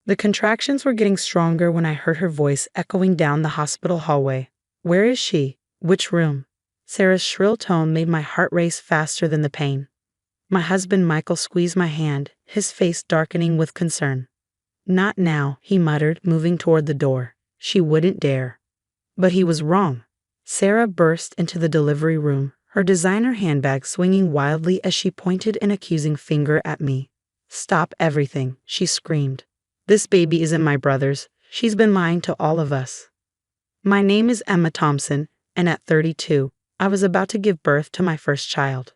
The contractions were getting stronger when I heard her voice echoing down the hospital hallway. Where is she? Which room? Sarah's shrill tone made my heart race faster than the pain. My husband Michael squeezed my hand, his face darkening with concern. Not now, he muttered, moving toward the door. She wouldn't dare. But he was wrong. Sarah burst into the delivery room, her designer handbag swinging wildly as she pointed an accusing finger at me. Stop everything, she screamed. This baby isn't my brother's. She's been lying to all of us. My name is Emma Thompson, and at 32, I was about to give birth to my first child.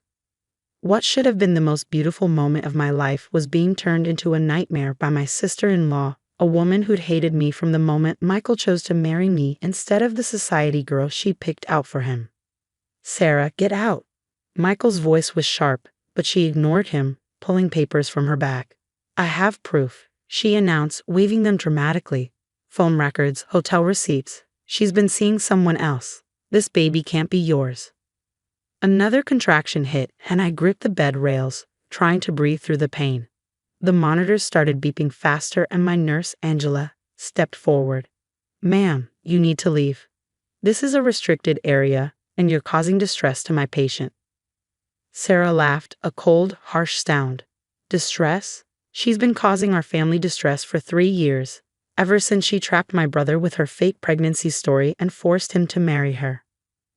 What should have been the most beautiful moment of my life was being turned into a nightmare by my sister-in-law, a woman who'd hated me from the moment Michael chose to marry me instead of the society girl she picked out for him. Sarah, get out. Michael's voice was sharp, but she ignored him, pulling papers from her bag. I have proof, she announced, waving them dramatically. Phone records, hotel receipts. She's been seeing someone else. This baby can't be yours. Another contraction hit, and I gripped the bed rails, trying to breathe through the pain. The monitors started beeping faster, and my nurse, Angela, stepped forward. Ma'am, you need to leave. This is a restricted area, and you're causing distress to my patient. Sarah laughed, a cold, harsh sound. Distress? She's been causing our family distress for 3 years, ever since she trapped my brother with her fake pregnancy story and forced him to marry her.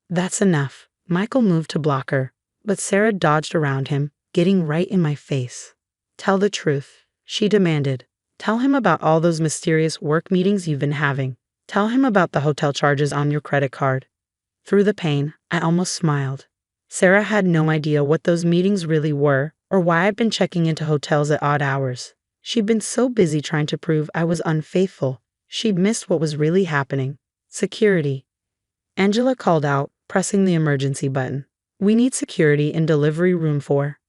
That's enough. Michael moved to block her, but Sarah dodged around him, getting right in my face. Tell the truth, she demanded. Tell him about all those mysterious work meetings you've been having. Tell him about the hotel charges on your credit card. Through the pain, I almost smiled. Sarah had no idea what those meetings really were, or why I'd been checking into hotels at odd hours. She'd been so busy trying to prove I was unfaithful, she'd missed what was really happening. Security. Angela called out, pressing the emergency button. We need security in delivery room 4.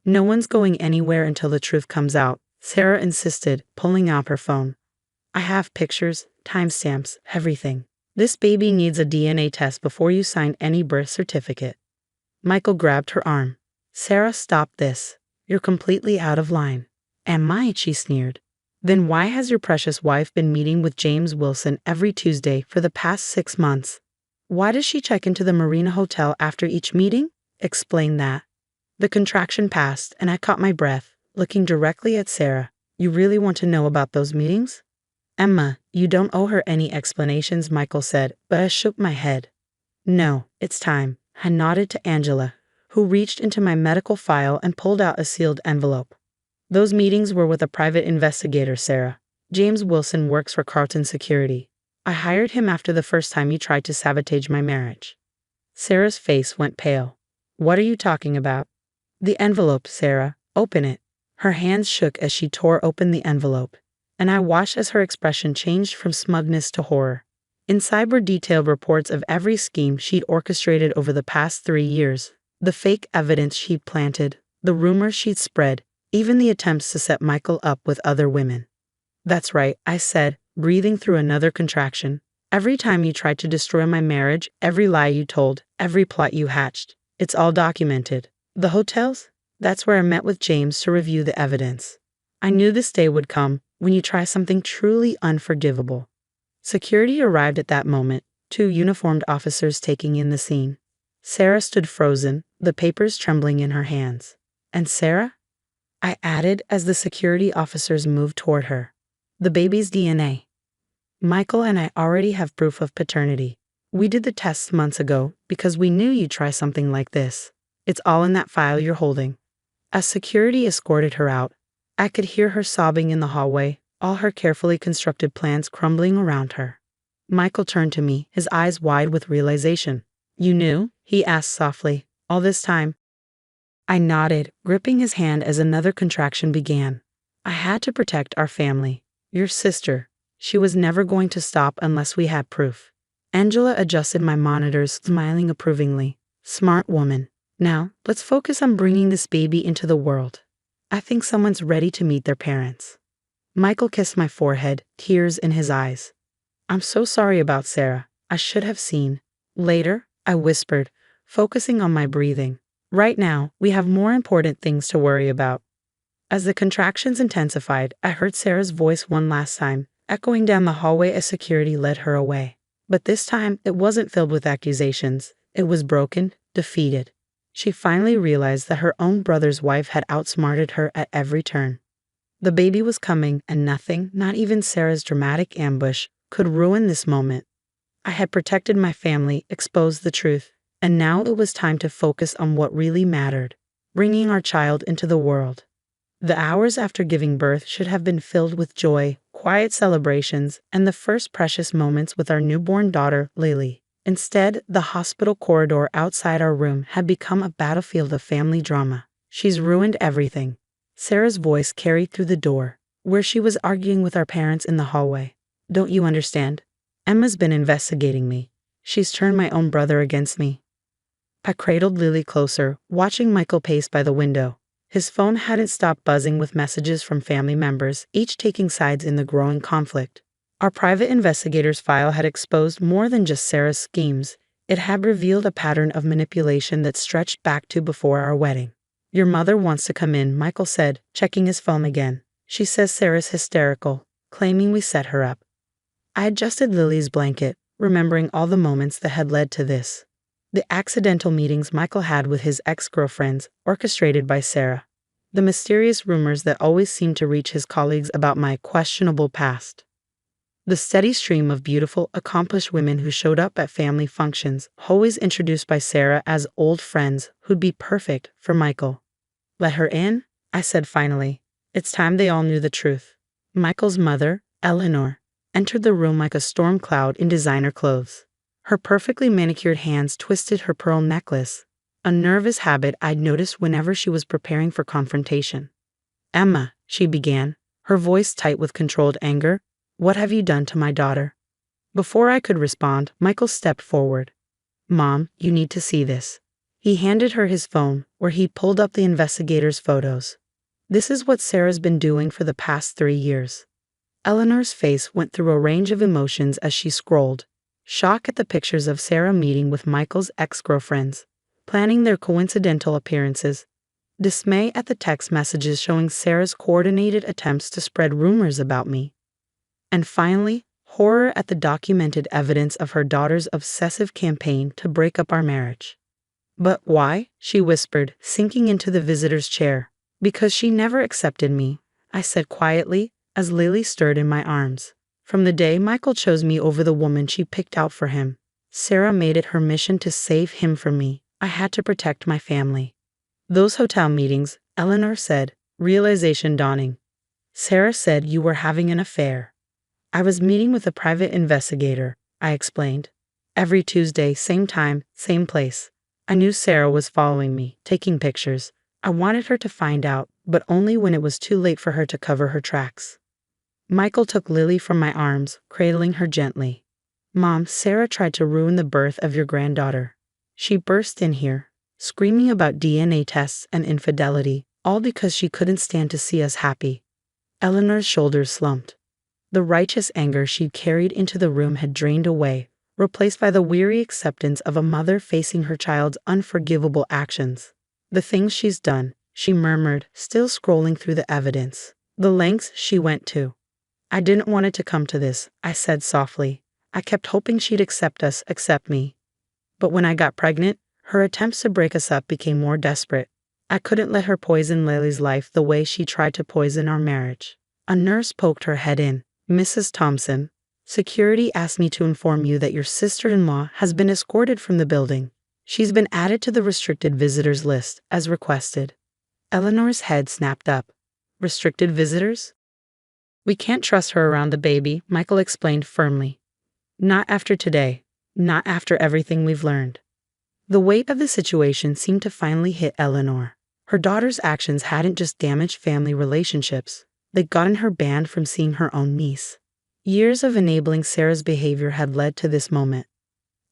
No one's going anywhere until the truth comes out, Sarah insisted, pulling out her phone. I have pictures, timestamps, everything. This baby needs a DNA test before you sign any birth certificate. Michael grabbed her arm. Sarah, stop this. You're completely out of line. Am I? She sneered. Then why has your precious wife been meeting with James Wilson every Tuesday for the past 6 months? Why does she check into the Marina Hotel after each meeting? Explain that. The contraction passed, and I caught my breath, looking directly at Sarah. You really want to know about those meetings? Emma, you don't owe her any explanations, Michael said, but I shook my head. No, it's time. I nodded to Angela, who reached into my medical file and pulled out a sealed envelope. Those meetings were with a private investigator, Sarah. James Wilson works for Carlton Security. I hired him after the first time you tried to sabotage my marriage. Sarah's face went pale. What are you talking about? The envelope, Sarah. Open it. Her hands shook as she tore open the envelope, and I watched as her expression changed from smugness to horror. Inside were detailed reports of every scheme she'd orchestrated over the past 3 years, the fake evidence she'd planted, the rumors she'd spread, even the attempts to set Michael up with other women. That's right, I said, breathing through another contraction. Every time you tried to destroy my marriage, every lie you told, every plot you hatched, it's all documented. The hotels? That's where I met with James to review the evidence. I knew this day would come, when you try something truly unforgivable. Security arrived at that moment, 2 uniformed officers taking in the scene. Sarah stood frozen, the papers trembling in her hands. And Sarah? I added as the security officers moved toward her. The baby's DNA. Michael and I already have proof of paternity. We did the tests months ago because we knew you'd try something like this. It's all in that file you're holding. As security escorted her out, I could hear her sobbing in the hallway, all her carefully constructed plans crumbling around her. Michael turned to me, his eyes wide with realization. You knew? He asked softly. All this time? I nodded, gripping his hand as another contraction began. I had to protect our family. Your sister. She was never going to stop unless we had proof. Angela adjusted my monitors, smiling approvingly. Smart woman. Now, let's focus on bringing this baby into the world. I think someone's ready to meet their parents. Michael kissed my forehead, tears in his eyes. I'm so sorry about Sarah. I should have seen. Later, I whispered, focusing on my breathing. Right now, we have more important things to worry about. As the contractions intensified, I heard Sarah's voice one last time, echoing down the hallway as security led her away. But this time, it wasn't filled with accusations. It was broken, defeated. She finally realized that her own brother's wife had outsmarted her at every turn. The baby was coming, and nothing, not even Sarah's dramatic ambush, could ruin this moment. I had protected my family, exposed the truth, and now it was time to focus on what really mattered, bringing our child into the world. The hours after giving birth should have been filled with joy, quiet celebrations, and the first precious moments with our newborn daughter, Lily. Instead, the hospital corridor outside our room had become a battlefield of family drama. She's ruined everything. Sarah's voice carried through the door, where she was arguing with our parents in the hallway. Don't you understand? Emma's been investigating me. She's turned my own brother against me. I cradled Lily closer, watching Michael pace by the window. His phone hadn't stopped buzzing with messages from family members, each taking sides in the growing conflict. Our private investigator's file had exposed more than just Sarah's schemes. It had revealed a pattern of manipulation that stretched back to before our wedding. Your mother wants to come in, Michael said, checking his phone again. She says Sarah's hysterical, claiming we set her up. I adjusted Lily's blanket, remembering all the moments that had led to this. The accidental meetings Michael had with his ex-girlfriends, orchestrated by Sarah. The mysterious rumors that always seemed to reach his colleagues about my questionable past. The steady stream of beautiful, accomplished women who showed up at family functions, always introduced by Sarah as old friends who'd be perfect for Michael. Let her in, I said finally. It's time they all knew the truth. Michael's mother, Eleanor, entered the room like a storm cloud in designer clothes. Her perfectly manicured hands twisted her pearl necklace, a nervous habit I'd noticed whenever she was preparing for confrontation. Emma, she began, her voice tight with controlled anger, what have you done to my daughter? Before I could respond, Michael stepped forward. Mom, you need to see this. He handed her his phone, where he'd pulled up the investigator's photos. This is what Sarah's been doing for the past 3 years. Eleanor's face went through a range of emotions as she scrolled. Shock at the pictures of Sarah meeting with Michael's ex-girlfriends, planning their coincidental appearances. Dismay at the text messages showing Sarah's coordinated attempts to spread rumors about me. And finally, horror at the documented evidence of her daughter's obsessive campaign to break up our marriage. But why? She whispered, sinking into the visitor's chair. Because she never accepted me, I said quietly, as Lily stirred in my arms. From the day Michael chose me over the woman she picked out for him, Sarah made it her mission to save him from me. I had to protect my family. Those hotel meetings, Eleanor said, realization dawning. Sarah said you were having an affair. I was meeting with a private investigator, I explained. Every Tuesday, same time, same place. I knew Sarah was following me, taking pictures. I wanted her to find out, but only when it was too late for her to cover her tracks. Michael took Lily from my arms, cradling her gently. Mom, Sarah tried to ruin the birth of your granddaughter. She burst in here, screaming about DNA tests and infidelity, all because she couldn't stand to see us happy. Eleanor's shoulders slumped. The righteous anger she'd carried into the room had drained away, replaced by the weary acceptance of a mother facing her child's unforgivable actions. The things she's done, she murmured, still scrolling through the evidence. The lengths she went to. I didn't want it to come to this, I said softly. I kept hoping she'd accept me. But when I got pregnant, her attempts to break us up became more desperate. I couldn't let her poison Lily's life the way she tried to poison our marriage. A nurse poked her head in. Mrs. Thompson, security asked me to inform you that your sister-in-law has been escorted from the building. She's been added to the restricted visitors list, as requested. Eleanor's head snapped up. Restricted visitors? We can't trust her around the baby, Michael explained firmly. Not after today. Not after everything we've learned. The weight of the situation seemed to finally hit Eleanor. Her daughter's actions hadn't just damaged family relationships. They'd gotten her banned from seeing her own niece. Years of enabling Sarah's behavior had led to this moment.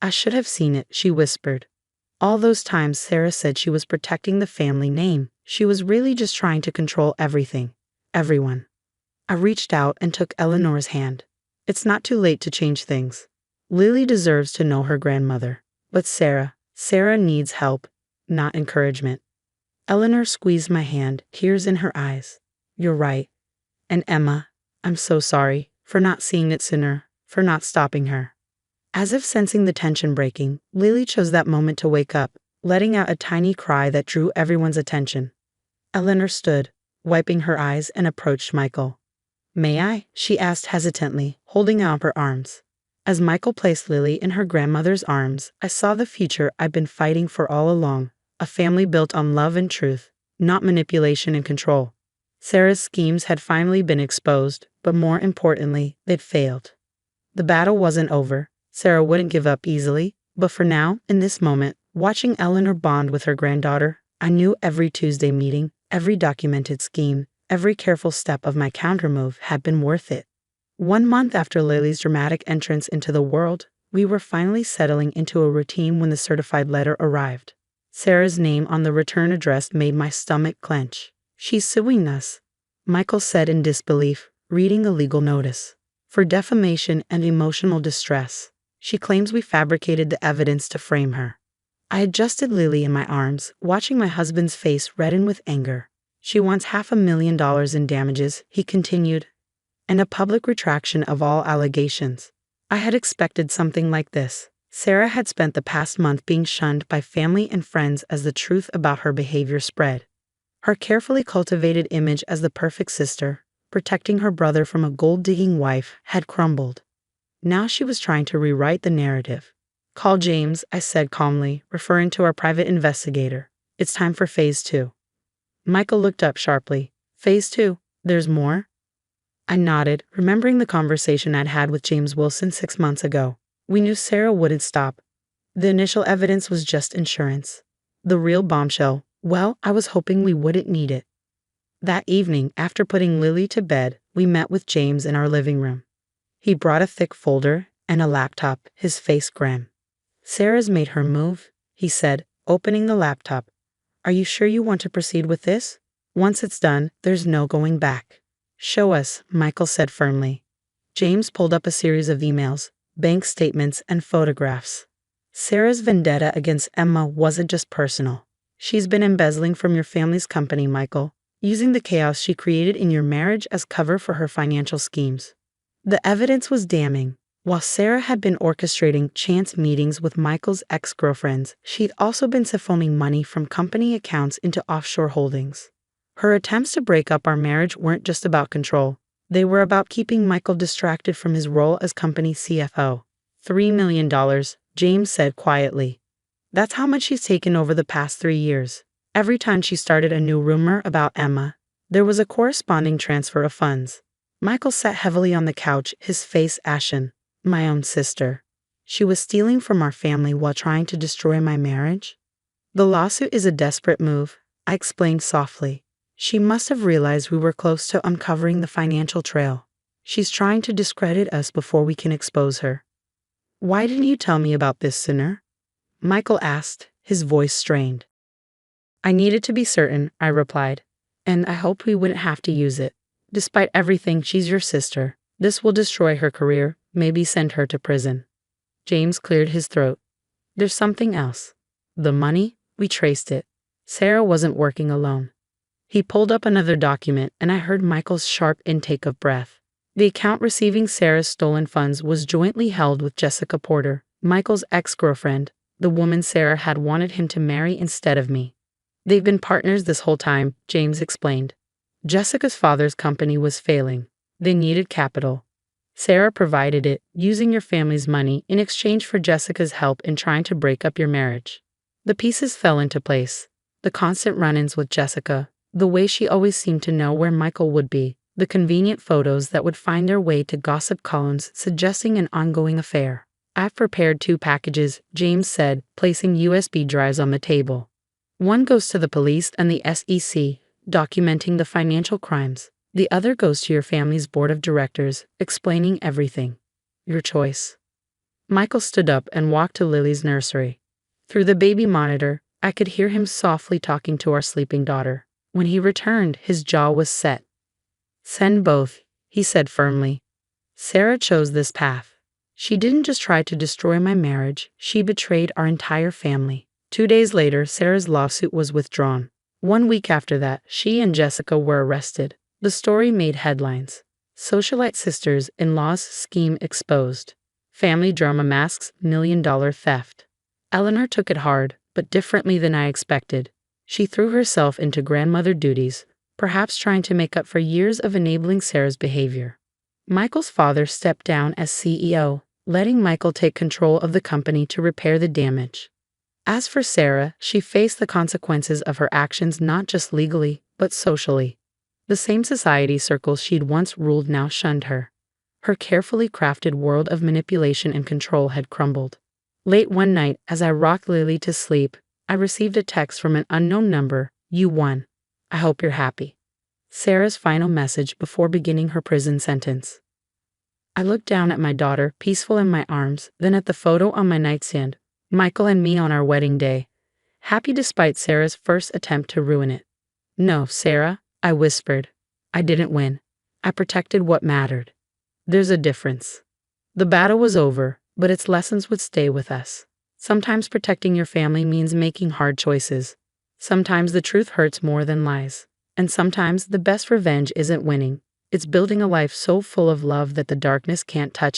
I should have seen it, she whispered. All those times Sarah said she was protecting the family name, she was really just trying to control everything. Everyone. I reached out and took Eleanor's hand. It's not too late to change things. Lily deserves to know her grandmother. But Sarah needs help, not encouragement. Eleanor squeezed my hand, tears in her eyes. You're right. And Emma, I'm so sorry for not seeing it sooner, for not stopping her. As if sensing the tension breaking, Lily chose that moment to wake up, letting out a tiny cry that drew everyone's attention. Eleanor stood, wiping her eyes, and approached Michael. May I? She asked hesitantly, holding out her arms. As Michael placed Lily in her grandmother's arms, I saw the future I've been fighting for all along, a family built on love and truth, not manipulation and control. Sarah's schemes had finally been exposed, but more importantly, they'd failed. The battle wasn't over. Sarah wouldn't give up easily, but for now, in this moment, watching Eleanor bond with her granddaughter, I knew every Tuesday meeting, every documented scheme, every careful step of my countermove had been worth it. 1 month after Lily's dramatic entrance into the world, we were finally settling into a routine when the certified letter arrived. Sarah's name on the return address made my stomach clench. She's suing us, Michael said in disbelief, reading a legal notice. For defamation and emotional distress. She claims we fabricated the evidence to frame her. I adjusted Lily in my arms, watching my husband's face redden with anger. She wants $500,000 in damages, he continued, and a public retraction of all allegations. I had expected something like this. Sarah had spent the past month being shunned by family and friends as the truth about her behavior spread. Her carefully cultivated image as the perfect sister, protecting her brother from a gold-digging wife, had crumbled. Now she was trying to rewrite the narrative. Call James, I said calmly, referring to our private investigator. It's time for phase 2. Michael looked up sharply. Phase 2? There's more? I nodded, remembering the conversation I'd had with James Wilson 6 months ago. We knew Sarah wouldn't stop. The initial evidence was just insurance. The real bombshell, well, I was hoping we wouldn't need it. That evening, after putting Lily to bed, we met with James in our living room. He brought a thick folder and a laptop, his face grim. Sarah's made her move, he said, opening the laptop. Are you sure you want to proceed with this? Once it's done, there's no going back. Show us, Michael said firmly. James pulled up a series of emails, bank statements, and photographs. Sarah's vendetta against Emma wasn't just personal. She's been embezzling from your family's company, Michael, using the chaos she created in your marriage as cover for her financial schemes. The evidence was damning. While Sarah had been orchestrating chance meetings with Michael's ex-girlfriends, she'd also been siphoning money from company accounts into offshore holdings. Her attempts to break up our marriage weren't just about control. They were about keeping Michael distracted from his role as company CFO. $3 million, James said quietly. That's how much she's taken over the past 3 years. Every time she started a new rumor about Emma, there was a corresponding transfer of funds. Michael sat heavily on the couch, his face ashen. My own sister. She was stealing from our family while trying to destroy my marriage? The lawsuit is a desperate move, I explained softly. She must have realized we were close to uncovering the financial trail. She's trying to discredit us before we can expose her. Why didn't you tell me about this sooner? Michael asked, his voice strained. I needed to be certain, I replied, and I hoped we wouldn't have to use it. Despite everything, she's your sister. This will destroy her career, maybe send her to prison. James cleared his throat. There's something else. The money? We traced it. Sarah wasn't working alone. He pulled up another document, and I heard Michael's sharp intake of breath. The account receiving Sarah's stolen funds was jointly held with Jessica Porter, Michael's ex-girlfriend, the woman Sarah had wanted him to marry instead of me. They've been partners this whole time, James explained. Jessica's father's company was failing. They needed capital. Sarah provided it, using your family's money in exchange for Jessica's help in trying to break up your marriage. The pieces fell into place. The constant run-ins with Jessica, the way she always seemed to know where Michael would be, the convenient photos that would find their way to gossip columns suggesting an ongoing affair. I've prepared 2 packages, James said, placing USB drives on the table. One goes to the police and the SEC, documenting the financial crimes. The other goes to your family's board of directors, explaining everything. Your choice. Michael stood up and walked to Lily's nursery. Through the baby monitor, I could hear him softly talking to our sleeping daughter. When he returned, his jaw was set. Send both, he said firmly. Sarah chose this path. She didn't just try to destroy my marriage, she betrayed our entire family. 2 days later, Sarah's lawsuit was withdrawn. 1 week after that, she and Jessica were arrested. The story made headlines. Socialite sisters-in-law's scheme exposed. Family drama masks $1 million theft. Eleanor took it hard, but differently than I expected. She threw herself into grandmother duties, perhaps trying to make up for years of enabling Sarah's behavior. Michael's father stepped down as CEO, letting Michael take control of the company to repair the damage. As for Sarah, she faced the consequences of her actions not just legally, but socially. The same society circles she'd once ruled now shunned her. Her carefully crafted world of manipulation and control had crumbled. Late one night, as I rocked Lily to sleep, I received a text from an unknown number. "You won. I hope you're happy." Sarah's final message before beginning her prison sentence. I looked down at my daughter, peaceful in my arms, then at the photo on my nightstand. Michael and me on our wedding day. Happy despite Sarah's first attempt to ruin it. "No, Sarah," I whispered. "I didn't win. I protected what mattered." There's a difference. The battle was over, but its lessons would stay with us. Sometimes protecting your family means making hard choices. Sometimes the truth hurts more than lies. And sometimes the best revenge isn't winning. It's building a life so full of love that the darkness can't touch it.